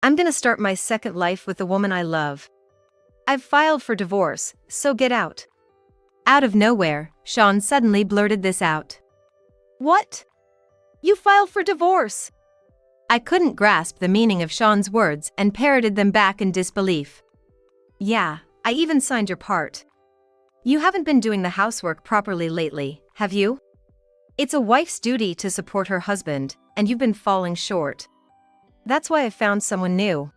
I'm gonna start my second life with the woman I love. I've filed for divorce, so get out." Out of nowhere, Sean suddenly blurted this out. "What? You filed for divorce?" I couldn't grasp the meaning of Sean's words and parroted them back in disbelief. "Yeah, I even signed your part. You haven't been doing the housework properly lately, have you? It's a wife's duty to support her husband, and you've been falling short. That's why I found someone new.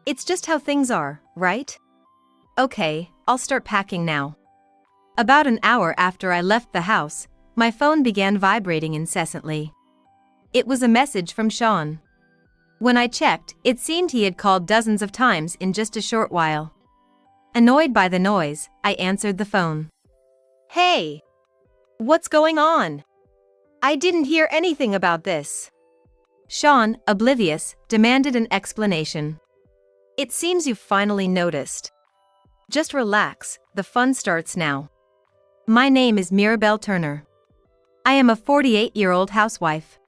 It's just how things are, right? Okay, I'll start packing now." About an hour after I left the house, my phone began vibrating incessantly. It was a message from Sean. When I checked, it seemed he had called dozens of times in just a short while. Annoyed by the noise, I answered the phone. "Hey! What's going on? I didn't hear anything about this." Sean, oblivious, demanded an explanation. "It seems you've finally noticed. Just relax, the fun starts now. My name is Mirabelle Turner. I am a 48-year-old housewife.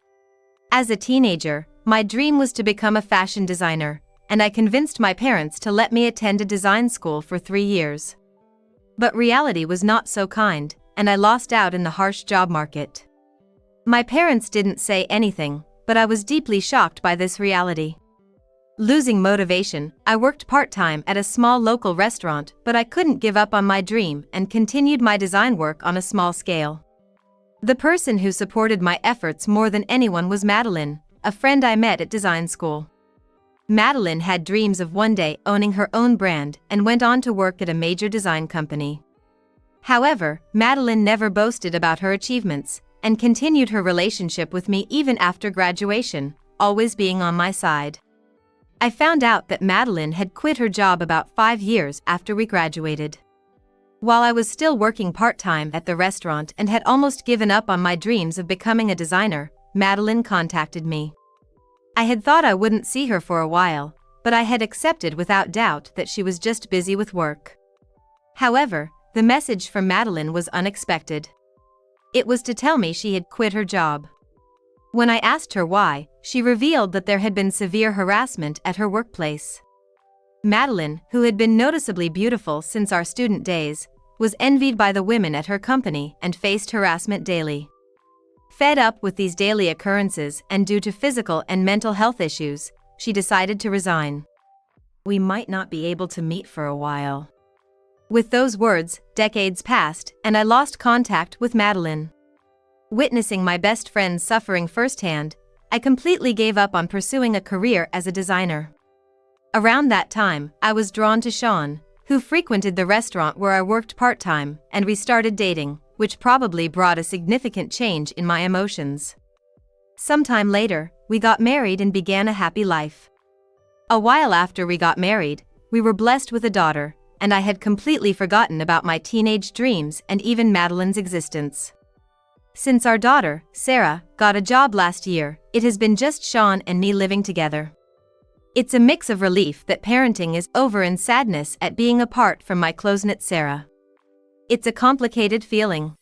As a teenager, my dream was to become a fashion designer, and I convinced my parents to let me attend a design school for 3 years. But reality was not so kind, and I lost out in the harsh job market. My parents didn't say anything, but I was deeply shocked by this reality. Losing motivation, I worked part-time at a small local restaurant, but I couldn't give up on my dream and continued my design work on a small scale. The person who supported my efforts more than anyone was Madeline, a friend I met at design school. Madeline had dreams of one day owning her own brand and went on to work at a major design company. However, Madeline never boasted about her achievements and continued her relationship with me even after graduation, always being on my side. I found out that Madeline had quit her job about 5 years after we graduated. While I was still working part-time at the restaurant and had almost given up on my dreams of becoming a designer, Madeline contacted me. I had thought I wouldn't see her for a while, but I had accepted without doubt that she was just busy with work. However, the message from Madeline was unexpected. It was to tell me she had quit her job. When I asked her why, she revealed that there had been severe harassment at her workplace. Madeline, who had been noticeably beautiful since our student days, was envied by the women at her company and faced harassment daily. Fed up with these daily occurrences and due to physical and mental health issues, she decided to resign. "We might not be able to meet for a while." With those words, decades passed, and I lost contact with Madeline. Witnessing my best friend suffering firsthand, I completely gave up on pursuing a career as a designer. Around that time, I was drawn to Sean, who frequented the restaurant where I worked part-time, and we started dating, which probably brought a significant change in my emotions. Sometime later, we got married and began a happy life. A while after we got married, we were blessed with a daughter, and I had completely forgotten about my teenage dreams and even Madeline's existence. Since our daughter, Sarah, got a job last year, it has been just Sean and me living together. It's a mix of relief that parenting is over and sadness at being apart from my close-knit Sarah. It's a complicated feeling.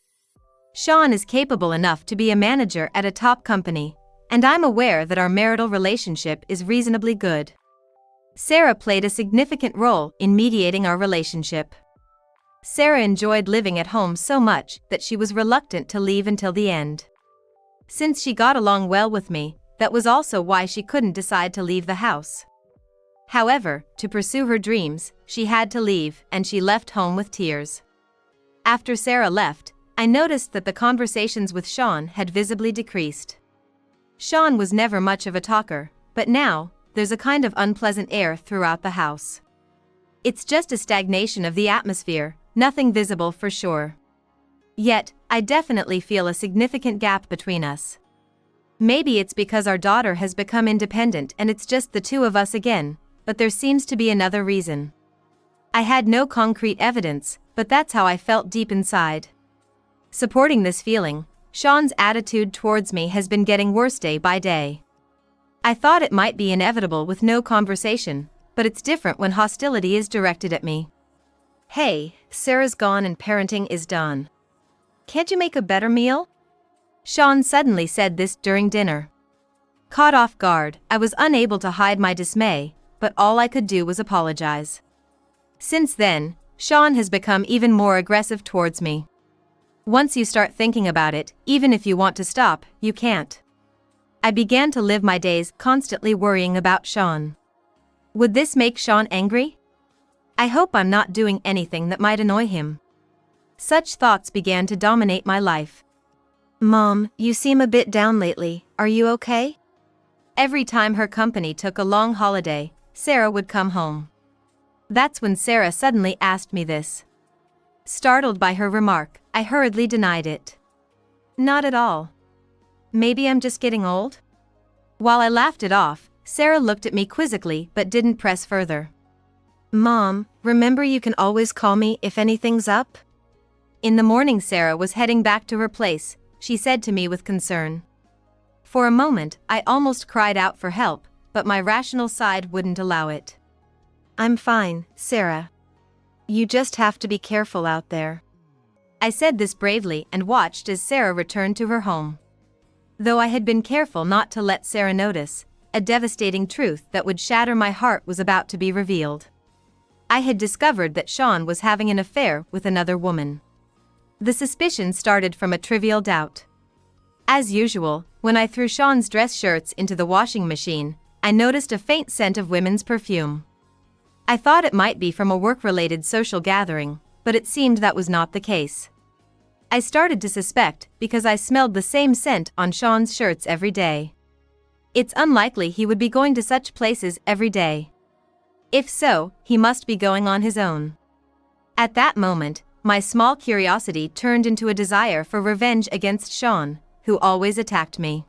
Sean is capable enough to be a manager at a top company, and I'm aware that our marital relationship is reasonably good. Sarah played a significant role in mediating our relationship. Sarah enjoyed living at home so much that she was reluctant to leave until the end. Since she got along well with me, that was also why she couldn't decide to leave the house. However, to pursue her dreams, she had to leave, and she left home with tears. After Sarah left, I noticed that the conversations with Sean had visibly decreased. Sean was never much of a talker, but now, there's a kind of unpleasant air throughout the house. It's just a stagnation of the atmosphere, nothing visible for sure. Yet, I definitely feel a significant gap between us. Maybe it's because our daughter has become independent and it's just the two of us again, but there seems to be another reason. I had no concrete evidence, but that's how I felt deep inside. Supporting this feeling, Sean's attitude towards me has been getting worse day by day. I thought it might be inevitable with no conversation, but it's different when hostility is directed at me. "Hey, Sarah's gone and parenting is done. Can't you make a better meal?" Sean suddenly said this during dinner. Caught off guard, I was unable to hide my dismay, but all I could do was apologize. Since then, Sean has become even more aggressive towards me. Once you start thinking about it, even if you want to stop, you can't. I began to live my days constantly worrying about Sean. Would this make Sean angry? I hope I'm not doing anything that might annoy him. Such thoughts began to dominate my life. Mom, you seem a bit down lately, are you okay? Every time her company took a long holiday, Sarah would come home. That's when Sarah suddenly asked me this. Startled by her remark, I hurriedly denied it. Not at all. Maybe I'm just getting old? While I laughed it off, Sarah looked at me quizzically but didn't press further. Mom, remember you can always call me if anything's up? In the morning Sarah was heading back to her place, she said to me with concern. For a moment, I almost cried out for help, but my rational side wouldn't allow it. I'm fine, Sarah. You just have to be careful out there. I said this bravely and watched as Sarah returned to her home. Though I had been careful not to let Sarah notice, a devastating truth that would shatter my heart was about to be revealed. I had discovered that Sean was having an affair with another woman. The suspicion started from a trivial doubt. As usual, when I threw Sean's dress shirts into the washing machine, I noticed a faint scent of women's perfume. I thought it might be from a work-related social gathering, but it seemed that was not the case. I started to suspect because I smelled the same scent on Sean's shirts every day. It's unlikely he would be going to such places every day. If so, he must be going on his own. At that moment, my small curiosity turned into a desire for revenge against Sean, who always attacked me.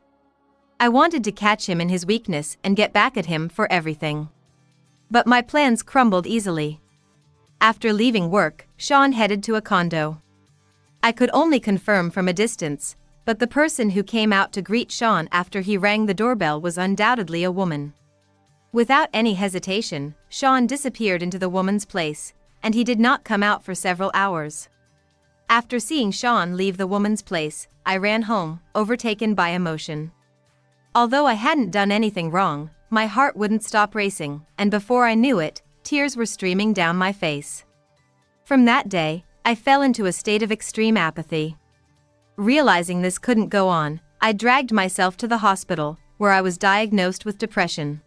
I wanted to catch him in his weakness and get back at him for everything. But my plans crumbled easily. After leaving work, Sean headed to a condo. I could only confirm from a distance, but the person who came out to greet Sean after he rang the doorbell was undoubtedly a woman. Without any hesitation, Sean disappeared into the woman's place, and he did not come out for several hours. After seeing Sean leave the woman's place, I ran home, overtaken by emotion. Although I hadn't done anything wrong, my heart wouldn't stop racing, and before I knew it, tears were streaming down my face. From that day, I fell into a state of extreme apathy. Realizing this couldn't go on, I dragged myself to the hospital, where I was diagnosed with depression.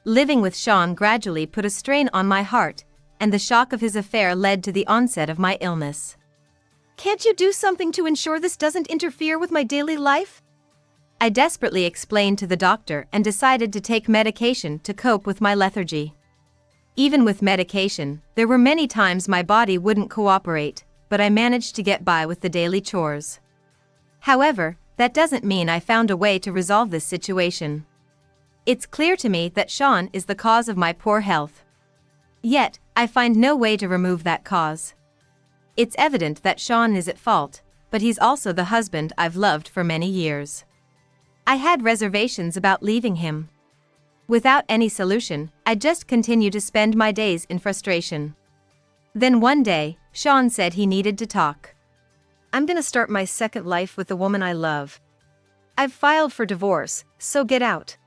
Living with Sean gradually put a strain on my heart, and the shock of his affair led to the onset of my illness. Can't you do something to ensure this doesn't interfere with my daily life? I desperately explained to the doctor and decided to take medication to cope with my lethargy. Even with medication, there were many times my body wouldn't cooperate, but I managed to get by with the daily chores. However, that doesn't mean I found a way to resolve this situation. It's clear to me that Sean is the cause of my poor health. Yet, I find no way to remove that cause. It's evident that Sean is at fault, but he's also the husband I've loved for many years. I had reservations about leaving him. Without any solution, I just continued to spend my days in frustration. Then one day, Sean said he needed to talk. I'm gonna start my second life with the woman I love. I've filed for divorce, so get out.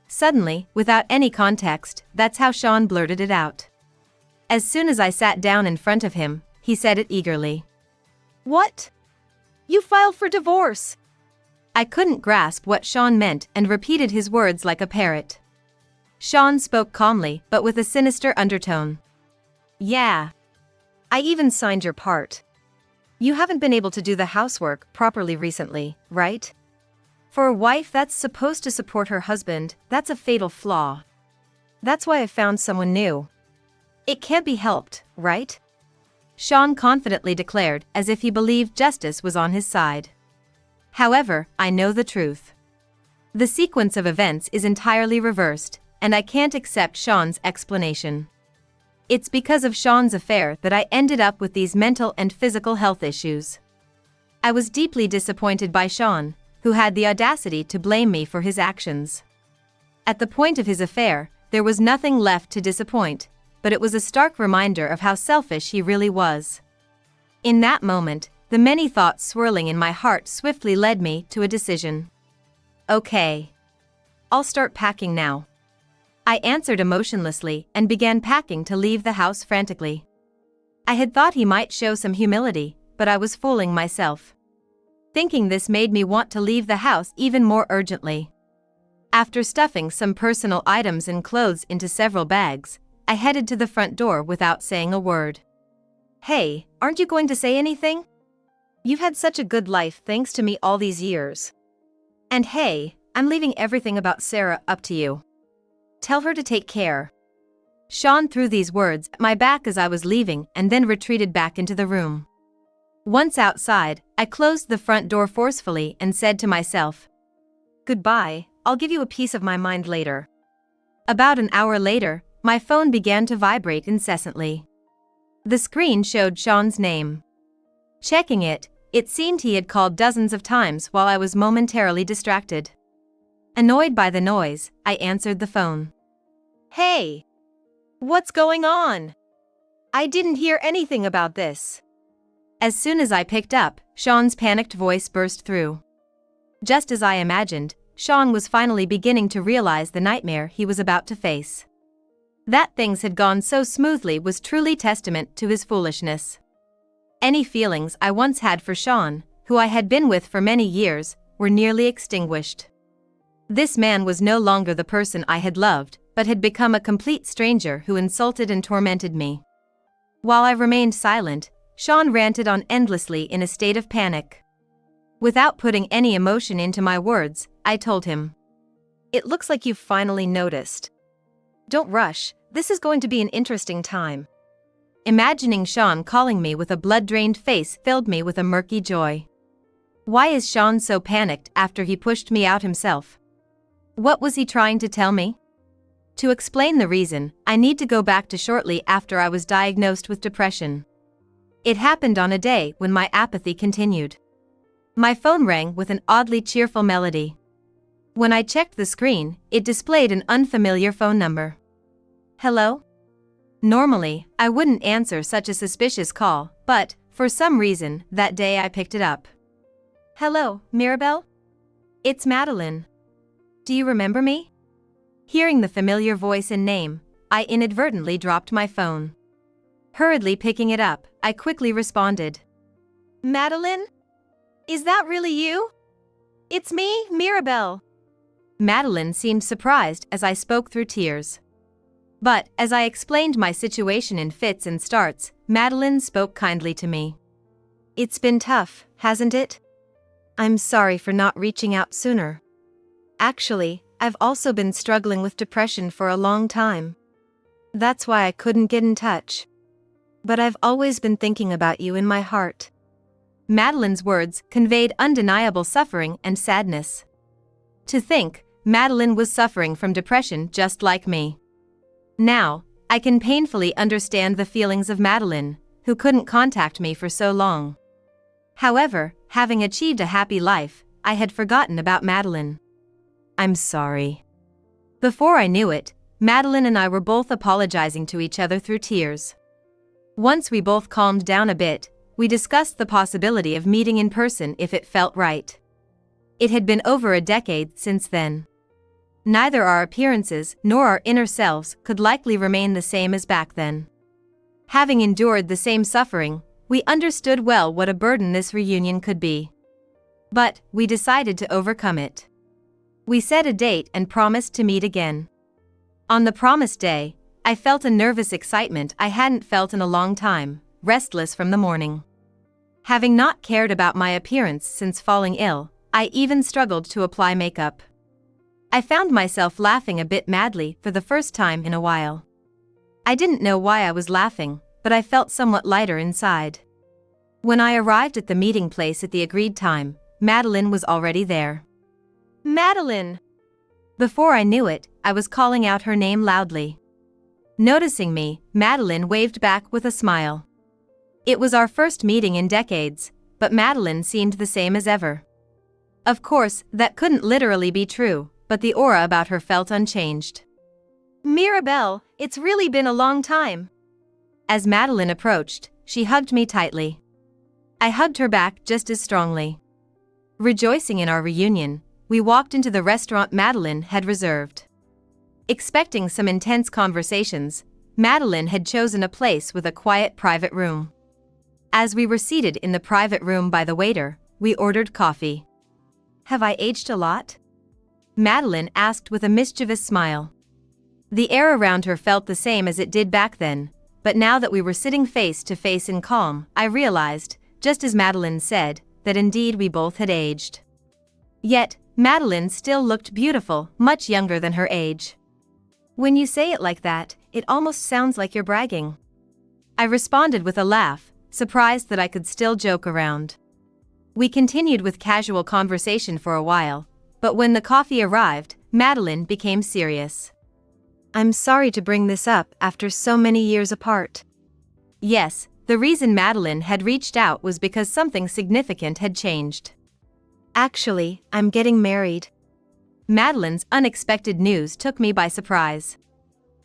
Suddenly, without any context, that's how Sean blurted it out. As soon as I sat down in front of him, he said it eagerly. What? You filed for divorce? I couldn't grasp what Sean meant and repeated his words like a parrot. Sean spoke calmly but with a sinister undertone. Yeah. I even signed your part. You haven't been able to do the housework properly recently, right? For a wife that's supposed to support her husband, that's a fatal flaw. That's why I found someone new. It can't be helped, right? Sean confidently declared, as if he believed justice was on his side. However, I know the truth. The sequence of events is entirely reversed, and I can't accept Sean's explanation. It's because of Sean's affair that I ended up with these mental and physical health issues. I was deeply disappointed by Sean, who had the audacity to blame me for his actions. At the point of his affair, there was nothing left to disappoint, but it was a stark reminder of how selfish he really was. In that moment, the many thoughts swirling in my heart swiftly led me to a decision. Okay. I'll start packing now. I answered emotionlessly and began packing to leave the house frantically. I had thought he might show some humility, but I was fooling myself. Thinking this made me want to leave the house even more urgently. After stuffing some personal items and clothes into several bags, I headed to the front door without saying a word. "Hey, aren't you going to say anything? You've had such a good life thanks to me all these years. And hey, I'm leaving everything about Sarah up to you. Tell her to take care." Sean threw these words at my back as I was leaving and then retreated back into the room. Once outside, I closed the front door forcefully and said to myself, "Goodbye, I'll give you a piece of my mind later." About an hour later, my phone began to vibrate incessantly. The screen showed Sean's name. Checking it, it seemed he had called dozens of times while I was momentarily distracted. Annoyed by the noise, I answered the phone. "Hey! What's going on? I didn't hear anything about this." As soon as I picked up, Sean's panicked voice burst through. Just as I imagined, Sean was finally beginning to realize the nightmare he was about to face. That things had gone so smoothly was truly testament to his foolishness. Any feelings I once had for Sean, who I had been with for many years, were nearly extinguished. This man was no longer the person I had loved, but had become a complete stranger who insulted and tormented me. While I remained silent, Sean ranted on endlessly in a state of panic. Without putting any emotion into my words, I told him, "It looks like you've finally noticed. Don't rush, this is going to be an interesting time." Imagining Sean calling me with a blood-drained face filled me with a murky joy. Why is Sean so panicked after he pushed me out himself? What was he trying to tell me? To explain the reason, I need to go back to shortly after I was diagnosed with depression. It happened on a day when my apathy continued. My phone rang with an oddly cheerful melody. When I checked the screen, it displayed an unfamiliar phone number. "Hello?" Normally, I wouldn't answer such a suspicious call, but, for some reason, that day I picked it up. "Hello, Mirabelle? It's Madeline. Do you remember me?" Hearing the familiar voice and name, I inadvertently dropped my phone. Hurriedly picking it up, I quickly responded. "Madeline? Is that really you? It's me, Mirabelle." Madeline seemed surprised as I spoke through tears. But, as I explained my situation in fits and starts, Madeline spoke kindly to me. "It's been tough, hasn't it? I'm sorry for not reaching out sooner. Actually, I've also been struggling with depression for a long time. That's why I couldn't get in touch. But I've always been thinking about you in my heart." Madeline's words conveyed undeniable suffering and sadness. To think, Madeline was suffering from depression just like me. Now, I can painfully understand the feelings of Madeline, who couldn't contact me for so long. However, having achieved a happy life, I had forgotten about Madeline. "I'm sorry." Before I knew it, Madeline and I were both apologizing to each other through tears. Once we both calmed down a bit, we discussed the possibility of meeting in person if it felt right. It had been over a decade since then. Neither our appearances nor our inner selves could likely remain the same as back then. Having endured the same suffering, we understood well what a burden this reunion could be. But, we decided to overcome it. We set a date and promised to meet again. On the promised day, I felt a nervous excitement I hadn't felt in a long time, restless from the morning. Having not cared about my appearance since falling ill, I even struggled to apply makeup. I found myself laughing a bit madly for the first time in a while. I didn't know why I was laughing, but I felt somewhat lighter inside. When I arrived at the meeting place at the agreed time, Madeline was already there. "Madeline!" Before I knew it, I was calling out her name loudly. Noticing me, Madeline waved back with a smile. It was our first meeting in decades, but Madeline seemed the same as ever. Of course, that couldn't literally be true, but the aura about her felt unchanged. "Mirabelle, it's really been a long time." As Madeline approached, she hugged me tightly. I hugged her back just as strongly. Rejoicing in our reunion, we walked into the restaurant Madeline had reserved. Expecting some intense conversations, Madeline had chosen a place with a quiet private room. As we were seated in the private room by the waiter, we ordered coffee. "Have I aged a lot?" Madeline asked with a mischievous smile. The air around her felt the same as it did back then, but now that we were sitting face to face in calm, I realized, just as Madeline said, that indeed we both had aged. Yet, Madeline still looked beautiful, much younger than her age. "When you say it like that, it almost sounds like you're bragging." I responded with a laugh, surprised that I could still joke around. We continued with casual conversation for a while, but when the coffee arrived, Madeline became serious. "I'm sorry to bring this up after so many years apart." Yes, the reason Madeline had reached out was because something significant had changed. "Actually, I'm getting married." Madeline's unexpected news took me by surprise.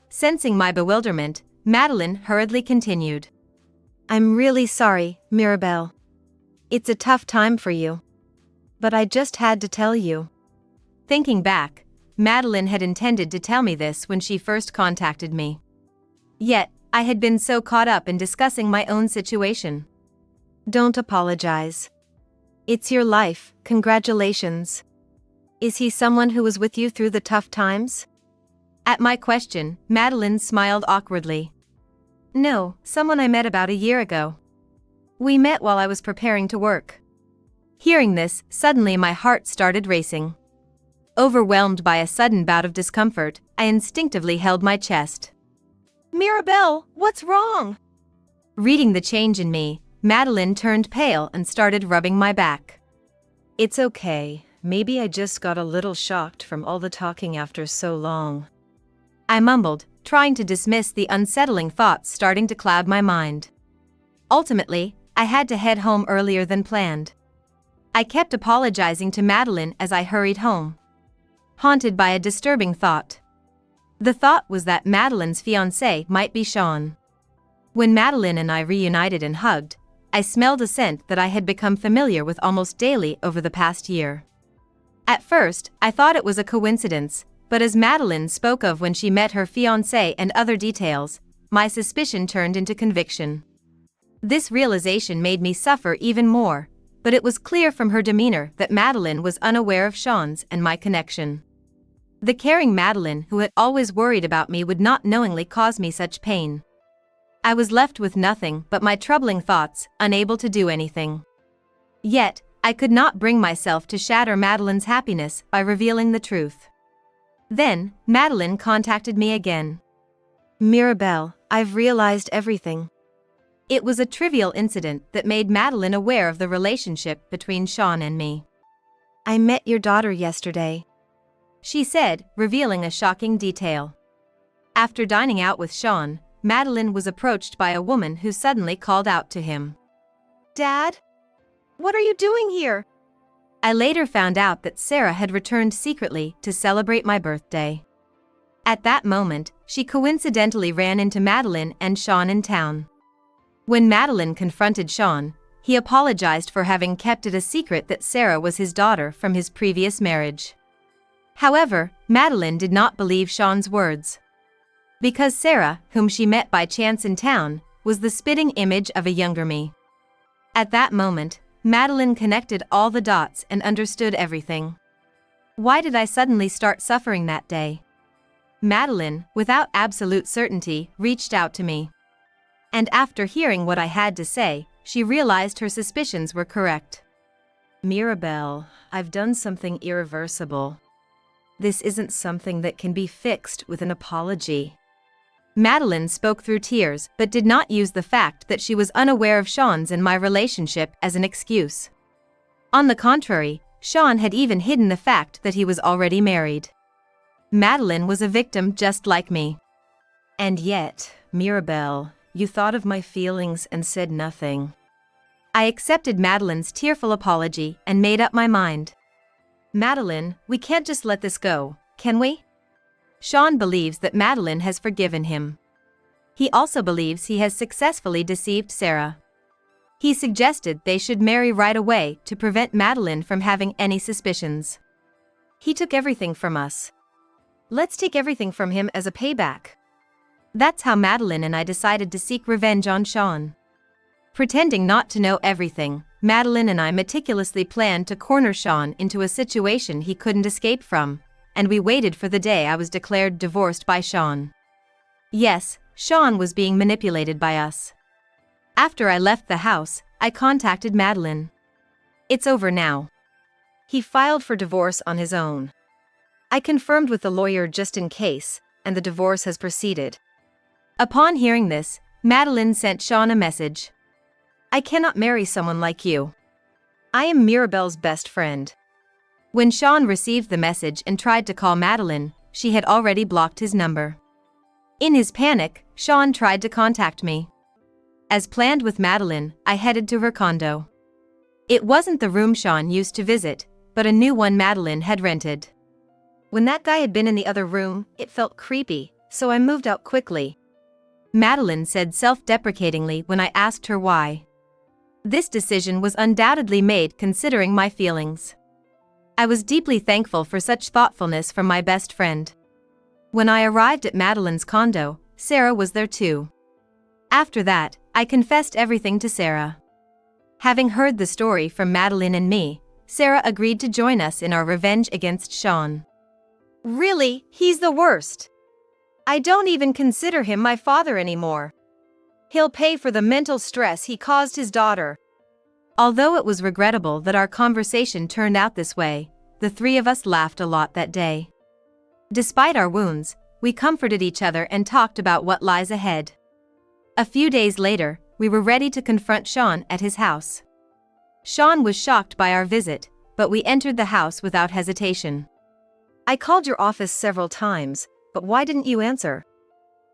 Sensing my bewilderment, Madeline hurriedly continued. "I'm really sorry, Mirabelle. It's a tough time for you. But I just had to tell you." Thinking back, Madeline had intended to tell me this when she first contacted me. Yet, I had been so caught up in discussing my own situation. "Don't apologize. It's your life, congratulations. Is he someone who was with you through the tough times?" At my question, Madeline smiled awkwardly. "No, someone I met about a year ago. We met while I was preparing to work." Hearing this, suddenly my heart started racing. Overwhelmed by a sudden bout of discomfort, I instinctively held my chest. "Mirabelle, what's wrong?" Reading the change in me, Madeline turned pale and started rubbing my back. "It's okay, maybe I just got a little shocked from all the talking after so long," I mumbled, trying to dismiss the unsettling thoughts starting to cloud my mind. Ultimately, I had to head home earlier than planned. I kept apologizing to Madeline as I hurried home, haunted by a disturbing thought. The thought was that Madeline's fiancé might be Sean. When Madeline and I reunited and hugged, I smelled a scent that I had become familiar with almost daily over the past year. At first, I thought it was a coincidence, but as Madeline spoke of when she met her fiancé and other details, my suspicion turned into conviction. This realization made me suffer even more, but it was clear from her demeanor that Madeline was unaware of Sean's and my connection. The caring Madeline who had always worried about me would not knowingly cause me such pain. I was left with nothing but my troubling thoughts, unable to do anything. Yet, I could not bring myself to shatter Madeline's happiness by revealing the truth. Then, Madeline contacted me again. "Mirabelle, I've realized everything." It was a trivial incident that made Madeline aware of the relationship between Sean and me. "I met your daughter yesterday," she said, revealing a shocking detail. After dining out with Sean, Madeline was approached by a woman who suddenly called out to him. "Dad? What are you doing here?" I later found out that Sarah had returned secretly to celebrate my birthday. At that moment, she coincidentally ran into Madeline and Sean in town. When Madeline confronted Sean, he apologized for having kept it a secret that Sarah was his daughter from his previous marriage. However, Madeline did not believe Sean's words. Because Sarah, whom she met by chance in town, was the spitting image of a younger me. At that moment, Madeline connected all the dots and understood everything. Why did I suddenly start suffering that day? Madeline, without absolute certainty, reached out to me. And after hearing what I had to say, she realized her suspicions were correct. "Mirabelle, I've done something irreversible. This isn't something that can be fixed with an apology." Madeline spoke through tears but did not use the fact that she was unaware of Sean's and my relationship as an excuse. On the contrary, Sean had even hidden the fact that he was already married. Madeline was a victim just like me. "And yet, Mirabelle, you thought of my feelings and said nothing." I accepted Madeline's tearful apology and made up my mind. "Madeline, we can't just let this go, can we?" Sean believes that Madeline has forgiven him. He also believes he has successfully deceived Sarah. He suggested they should marry right away to prevent Madeline from having any suspicions. "He took everything from us. Let's take everything from him as a payback. That's how Madeline and I decided to seek revenge on Sean. Pretending not to know everything, Madeline and I meticulously planned to corner Sean into a situation he couldn't escape from, and we waited for the day I was declared divorced by Sean. Yes, Sean was being manipulated by us. After I left the house, I contacted Madeline. It's over now. He filed for divorce on his own. I confirmed with the lawyer just in case, and the divorce has proceeded. Upon hearing this, Madeline sent Sean a message. I cannot marry someone like you. I am Mirabelle's best friend. When Sean received the message and tried to call Madeline, she had already blocked his number. In his panic, Sean tried to contact me. As planned with Madeline, I headed to her condo. It wasn't the room Sean used to visit, but a new one Madeline had rented. When that guy had been in the other room, it felt creepy, so I moved out quickly. Madeline said self-deprecatingly when I asked her why. This decision was undoubtedly made considering my feelings. I was deeply thankful for such thoughtfulness from my best friend. When I arrived at Madeline's condo, Sarah was there too. After that, I confessed everything to Sarah. Having heard the story from Madeline and me, Sarah agreed to join us in our revenge against Sean. Really, he's the worst. I don't even consider him my father anymore. He'll pay for the mental stress he caused his daughter. Although it was regrettable that our conversation turned out this way, the three of us laughed a lot that day. Despite our wounds, we comforted each other and talked about what lies ahead. A few days later, we were ready to confront Sean at his house. Sean was shocked by our visit, but we entered the house without hesitation. I called your office several times, but why didn't you answer?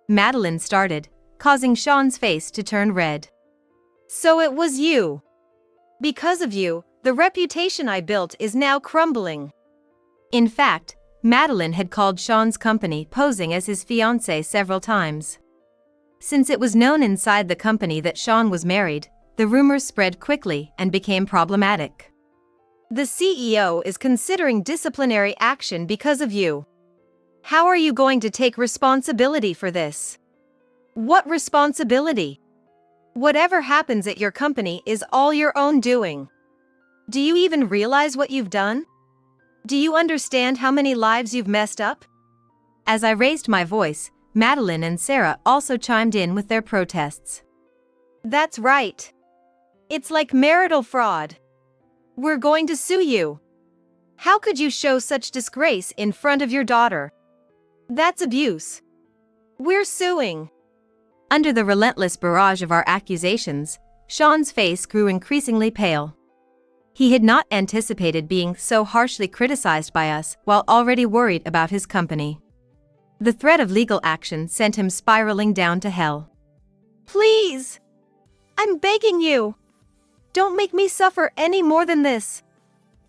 Madeline started, causing Sean's face to turn red. So it was you. Because of you, the reputation I built is now crumbling. In fact, Madeline had called Sean's company posing as his fiancée several times. Since it was known inside the company that Sean was married, the rumors spread quickly and became problematic. The CEO is considering disciplinary action because of you. How are you going to take responsibility for this? What responsibility? Whatever happens at your company is all your own doing. Do you even realize what you've done? Do you understand how many lives you've messed up? As I raised my voice, Madeline and Sarah also chimed in with their protests. That's right. It's like marital fraud. We're going to sue you. How could you show such disgrace in front of your daughter? That's abuse. We're suing. Under the relentless barrage of our accusations, Sean's face grew increasingly pale. He had not anticipated being so harshly criticized by us while already worried about his company. The threat of legal action sent him spiraling down to hell. Please! I'm begging you! Don't make me suffer any more than this!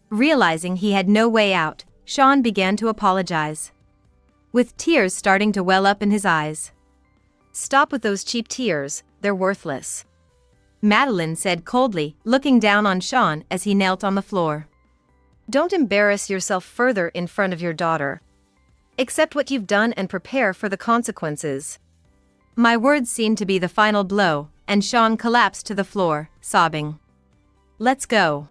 Realizing he had no way out, Sean began to apologize. With tears starting to well up in his eyes. Stop with those cheap tears, they're worthless. Madeline said coldly, looking down on Sean as he knelt on the floor. Don't embarrass yourself further in front of your daughter. Accept what you've done and prepare for the consequences. My words seemed to be the final blow, and Sean collapsed to the floor, sobbing. Let's go.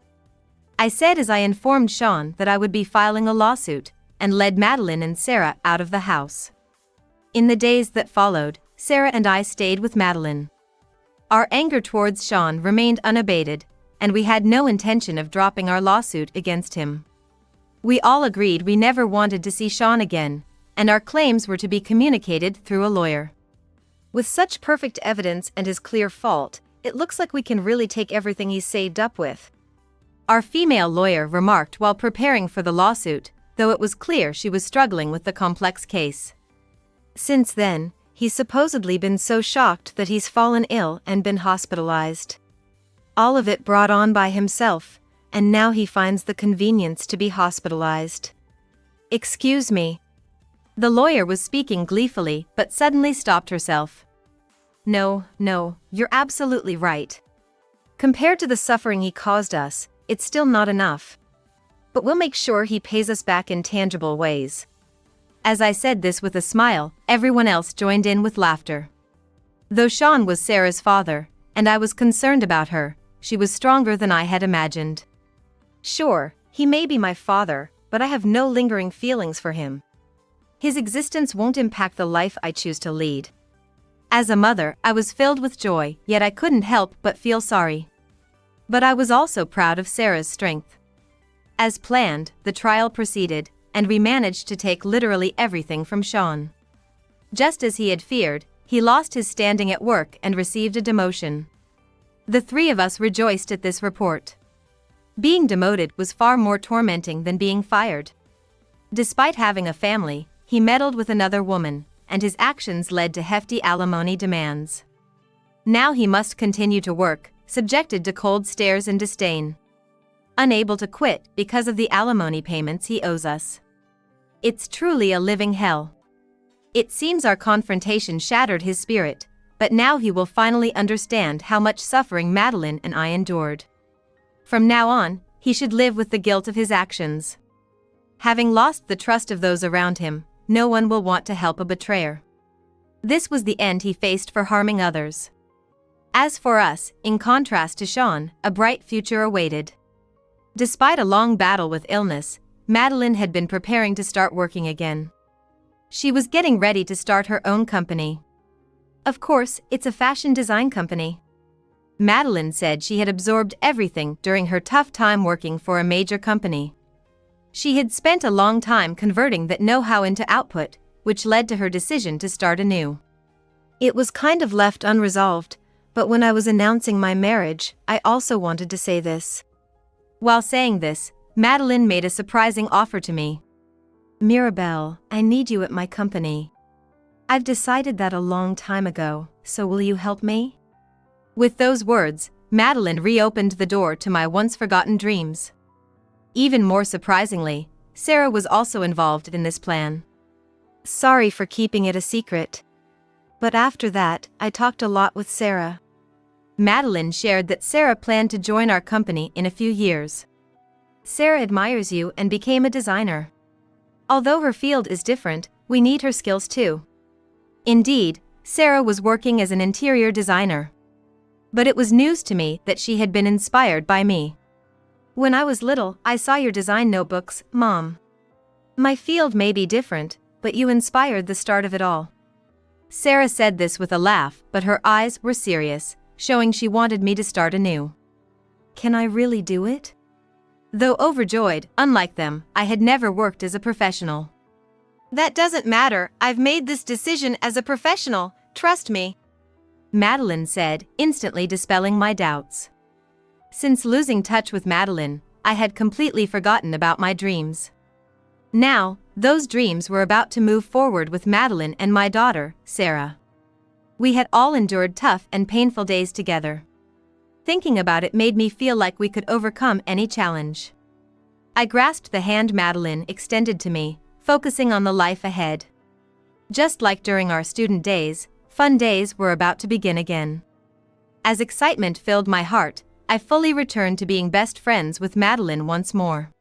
I said as I informed Sean that I would be filing a lawsuit, and led Madeline and Sarah out of the house. In the days that followed, Sarah and I stayed with Madeline. Our anger towards Sean remained unabated, and we had no intention of dropping our lawsuit against him. We all agreed we never wanted to see Sean again, and our claims were to be communicated through a lawyer. With such perfect evidence and his clear fault, it looks like we can really take everything he's saved up with. Our female lawyer remarked while preparing for the lawsuit, though it was clear she was struggling with the complex case. Since then, he's supposedly been so shocked that he's fallen ill and been hospitalized. All of it brought on by himself, and now he finds the convenience to be hospitalized. Excuse me. The lawyer was speaking gleefully but suddenly stopped herself. No, you're absolutely right. Compared to the suffering he caused us, it's still not enough. But we'll make sure he pays us back in tangible ways. As I said this with a smile, everyone else joined in with laughter. Though Sean was Sarah's father, and I was concerned about her, she was stronger than I had imagined. Sure, he may be my father, but I have no lingering feelings for him. His existence won't impact the life I choose to lead. As a mother, I was filled with joy, yet I couldn't help but feel sorry. But I was also proud of Sarah's strength. As planned, the trial proceeded, and we managed to take literally everything from Sean. Just as he had feared, he lost his standing at work and received a demotion. The three of us rejoiced at this report. Being demoted was far more tormenting than being fired. Despite having a family, he meddled with another woman, and his actions led to hefty alimony demands. Now he must continue to work, subjected to cold stares and disdain. Unable to quit because of the alimony payments he owes us. It's truly a living hell. It seems our confrontation shattered his spirit, but now he will finally understand how much suffering Madeline and I endured. From now on, he should live with the guilt of his actions. Having lost the trust of those around him, no one will want to help a betrayer. This was the end he faced for harming others. As for us, in contrast to Sean, a bright future awaited. Despite a long battle with illness, Madeline had been preparing to start working again. She was getting ready to start her own company. Of course, it's a fashion design company. Madeline said she had absorbed everything during her tough time working for a major company. She had spent a long time converting that know-how into output, which led to her decision to start anew. It was kind of left unresolved, but when I was announcing my marriage, I also wanted to say this. While saying this, Madeline made a surprising offer to me. Mirabelle, I need you at my company. I've decided that a long time ago, so will you help me? With those words, Madeline reopened the door to my once-forgotten dreams. Even more surprisingly, Sarah was also involved in this plan. Sorry for keeping it a secret. But after that, I talked a lot with Sarah. Madeline shared that Sarah planned to join our company in a few years. Sarah admires you and became a designer. Although her field is different, we need her skills too. Indeed, Sarah was working as an interior designer. But it was news to me that she had been inspired by me. When I was little, I saw your design notebooks, Mom. My field may be different, but you inspired the start of it all. Sarah said this with a laugh, but her eyes were serious, showing she wanted me to start anew. Can I really do it? Though overjoyed, unlike them, I had never worked as a professional. That doesn't matter, I've made this decision as a professional, trust me. Madeline said, instantly dispelling my doubts. Since losing touch with Madeline, I had completely forgotten about my dreams. Now, those dreams were about to move forward with Madeline and my daughter, Sarah. We had all endured tough and painful days together. Thinking about it made me feel like we could overcome any challenge. I grasped the hand Madeline extended to me, focusing on the life ahead. Just like during our student days, fun days were about to begin again. As excitement filled my heart, I fully returned to being best friends with Madeline once more.